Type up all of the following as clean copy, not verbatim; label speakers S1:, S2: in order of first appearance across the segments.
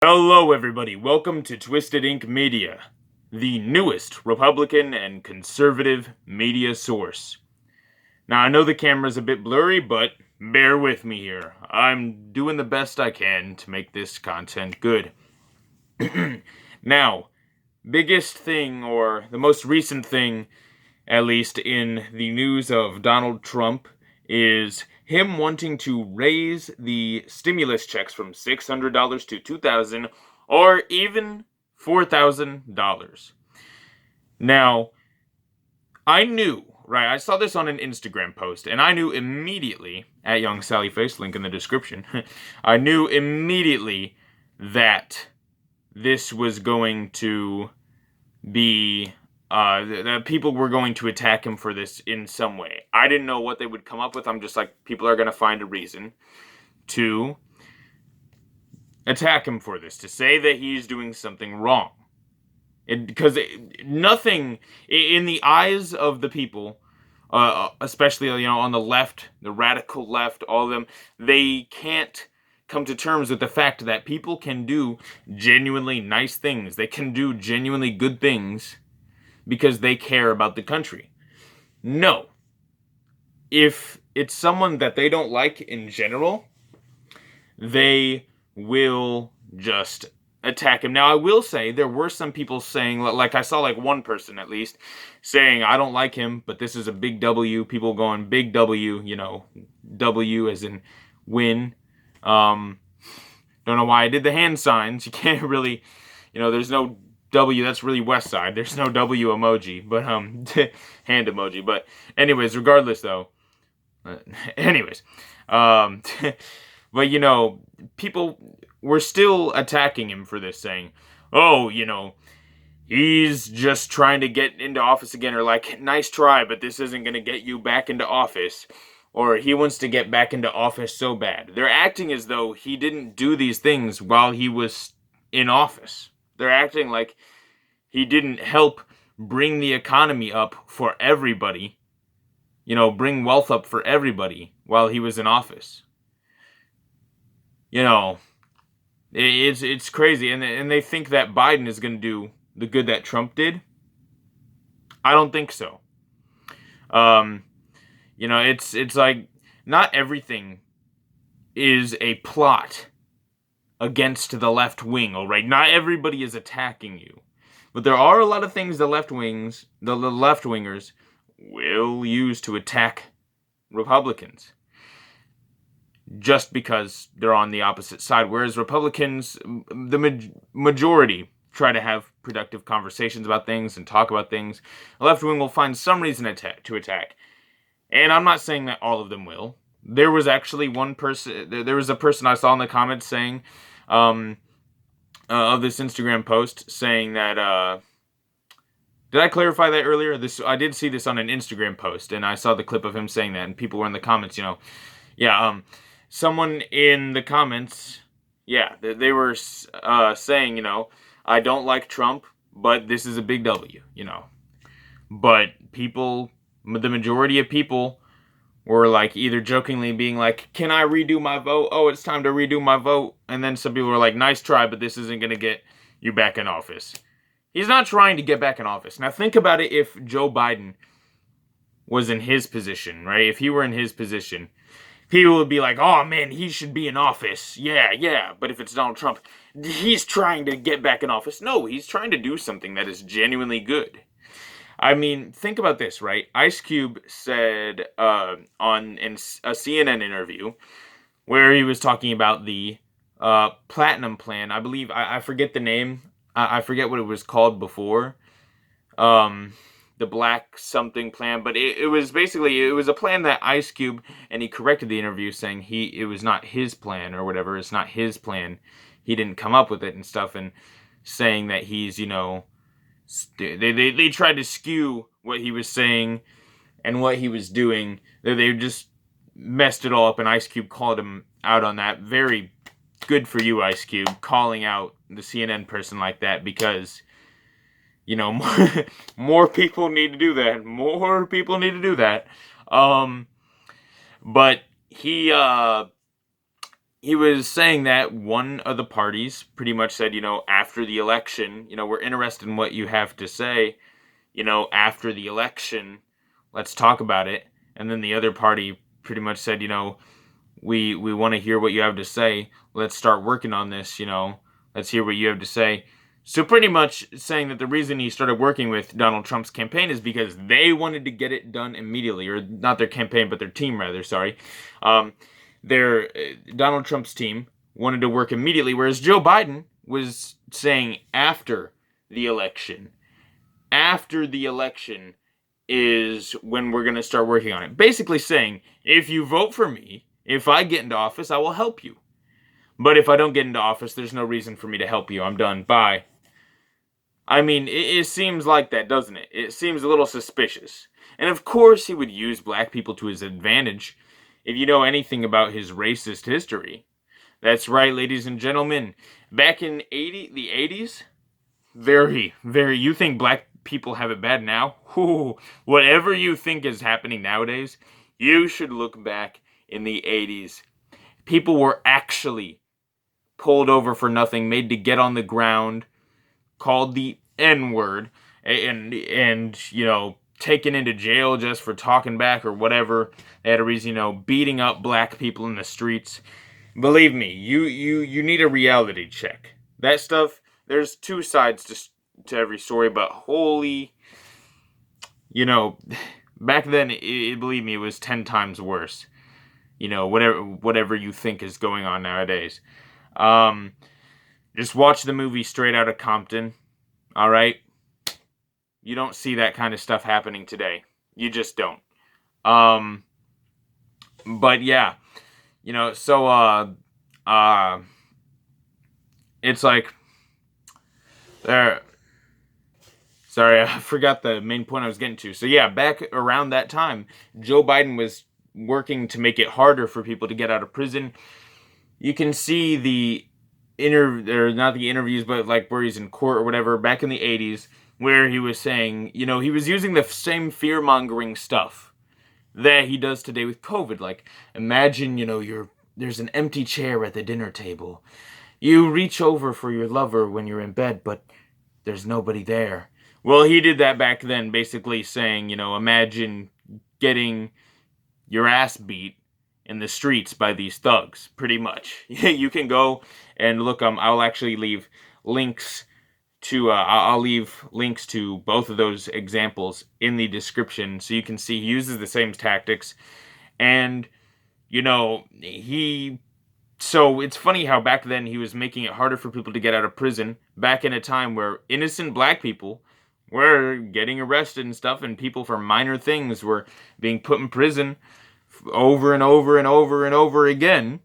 S1: Hello, everybody. Welcome to Twisted Ink Media, the newest Republican and conservative media source. Now, I know the camera's a bit blurry, but bear with me here. I'm doing the best I can to make this content good. Now, biggest thing, or the most recent thing, at least in the news of Donald Trump, is him wanting to raise the stimulus checks from $600 to $2,000 or even $4,000. Now, I knew, right? I saw this on an Instagram post, and I knew immediately, at Young Sally Face, link in the description, I knew immediately that this was going to be that people were going to attack him for this in some way. I didn't know what they would come up with. I'm just like, people are going to find a reason to attack him for this, to say that he's doing something wrong. Because nothing, in the eyes of the people, especially on the left, the radical left, all of them, they can't come to terms with the fact that people can do genuinely nice things. They can do genuinely good things because they care about the country. No. If it's someone that they don't like in general, they will just attack him. Now, I will say there were some people saying, like I saw one person at least, saying, I don't like him, but this is a big W. People going, big W, W as in win. Don't know why I did the hand signs. You can't really, there's no W, that's really West Side. There's no W emoji, but hand emoji. But anyways, regardless though, but people were still attacking him for this, saying, oh, he's just trying to get into office again, or like, nice try, but this isn't going to get you back into office, or he wants to get back into office so bad. They're acting as though he didn't do these things while he was in office. They're acting like he didn't help bring the economy up for everybody, bring wealth up for everybody while he was in office. It's crazy, and they think that Biden is going to do the good that Trump did. I don't think so. It's like, not everything is a plot against the left wing, all right? Not everybody is attacking you. But there are a lot of things the left-wingers will use to attack Republicans, just because they're on the opposite side. Whereas Republicans, the majority, try to have productive conversations about things and talk about things. The left wing will find some reason to attack. And I'm not saying that all of them will. There was actually one person, there was a person I saw in the comments saying, of this Instagram post, saying that, did I clarify that earlier? I did see this on an Instagram post, and I saw the clip of him saying that, and people were in the comments, someone in the comments, they were saying, I don't like Trump, but this is a big W, But people, the majority of people were like either jokingly being like, can I redo my vote? Oh, it's time to redo my vote. And then some people were like, nice try, but this isn't going to get you back in office. He's not trying to get back in office. Now think about it if Joe Biden was in his position, right? If he were in his position, people would be like, oh man, he should be in office. Yeah. But if it's Donald Trump, he's trying to get back in office. No, he's trying to do something that is genuinely good. I mean, think about this, right? Ice Cube said in a CNN interview where he was talking about the Platinum Plan. I believe, I forget the name. I forget what it was called before. The Black something plan. But it was basically, it was a plan that Ice Cube, and he corrected the interview saying it was not his plan or whatever. It's not his plan. He didn't come up with it and stuff, and saying that he's, they tried to skew what he was saying and what he was doing. They just messed it all up, and Ice Cube called him out on that. Very good for you, Ice Cube, calling out the CNN person like that, because, more people need to do that. More people need to do that. But he, he was saying that one of the parties pretty much said, after the election, we're interested in what you have to say, after the election, let's talk about it. And then the other party pretty much said, we want to hear what you have to say. Let's start working on this, let's hear what you have to say. So pretty much saying that the reason he started working with Donald Trump's campaign is because they wanted to get it done immediately, or not their campaign, but their team rather, sorry. Their Donald Trump's team wanted to work immediately, whereas Joe Biden was saying after the election. After the election is when we're going to start working on it. Basically saying, if you vote for me, if I get into office, I will help you. But if I don't get into office, there's no reason for me to help you. I'm done. Bye. I mean, it seems like that, doesn't it? It seems a little suspicious. And of course he would use black people to his advantage. If you know anything about his racist history. That's right, ladies and gentlemen. Back in the 80s, very, you think black people have it bad now? Ooh, whatever you think is happening nowadays, you should look back in the 80s. People were actually pulled over for nothing, made to get on the ground, called the N-word, and taken into jail just for talking back or whatever. They had a reason, beating up black people in the streets. Believe me, you need a reality check. That stuff, there's two sides to every story, but holy, back then, believe me, it was 10 times worse. Whatever you think is going on nowadays. Just watch the movie Straight Outta Compton, alright? You don't see that kind of stuff happening today. You just don't. But yeah, so, it's like, there, sorry, I forgot the main point I was getting to. So yeah, back around that time, Joe Biden was working to make it harder for people to get out of prison. You can see the not the interviews, but like where he's in court or whatever, back in the 80s, where he was saying, he was using the same fear-mongering stuff that he does today with COVID. Like, imagine, there's an empty chair at the dinner table. You reach over for your lover when you're in bed, but there's nobody there. Well, he did that back then, basically saying, imagine getting your ass beat in the streets by these thugs, pretty much. You can go and look. I'll actually leave links to. I'll leave links to both of those examples in the description, so you can see he uses the same tactics, and he. So it's funny how back then he was making it harder for people to get out of prison. Back in a time where innocent black people were getting arrested and stuff, and people for minor things were being put in prison over and over and over and over again,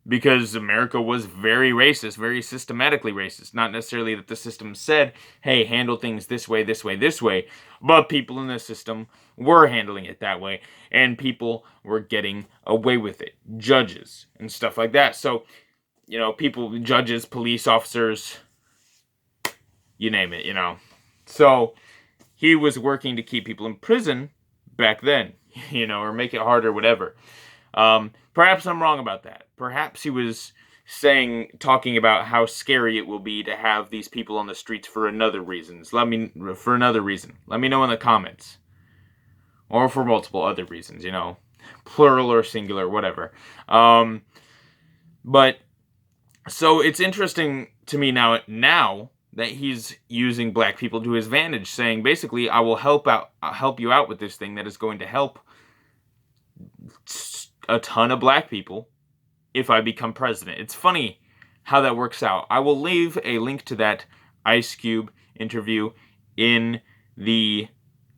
S1: because America was very racist, very systematically racist. Not necessarily that the system said, hey, handle things this way, this way, this way, but people in the system were handling it that way, and people were getting away with it. Judges and stuff like that. So, people, judges, police officers, you name it, So, he was working to keep people in prison back then, or make it harder, whatever. Perhaps I'm wrong about that. Perhaps he was talking about how scary it will be to have these people on the streets for another reason. Let me know in the comments. Or for multiple other reasons, plural or singular, whatever. But, so it's interesting to me now that he's using black people to his advantage, saying basically, I will help you out with this thing that is going to help a ton of black people if I become president. It's funny how that works out. I will leave a link to that Ice Cube interview in the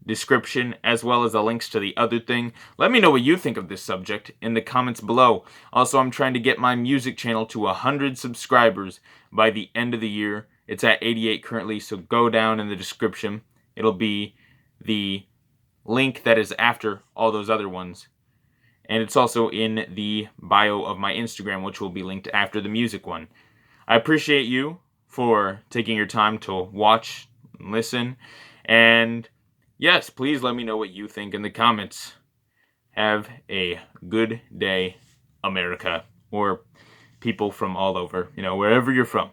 S1: description, as well as the links to the other thing. Let me know what you think of this subject in the comments below. Also, I'm trying to get my music channel to 100 subscribers by the end of the year. It's at 88 currently, so go down in the description. It'll be the link that is after all those other ones. And it's also in the bio of my Instagram, which will be linked after the music one. I appreciate you for taking your time to watch and listen. And yes, please let me know what you think in the comments. Have a good day, America. Or people from all over, wherever you're from.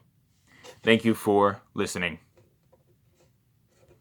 S1: Thank you for listening.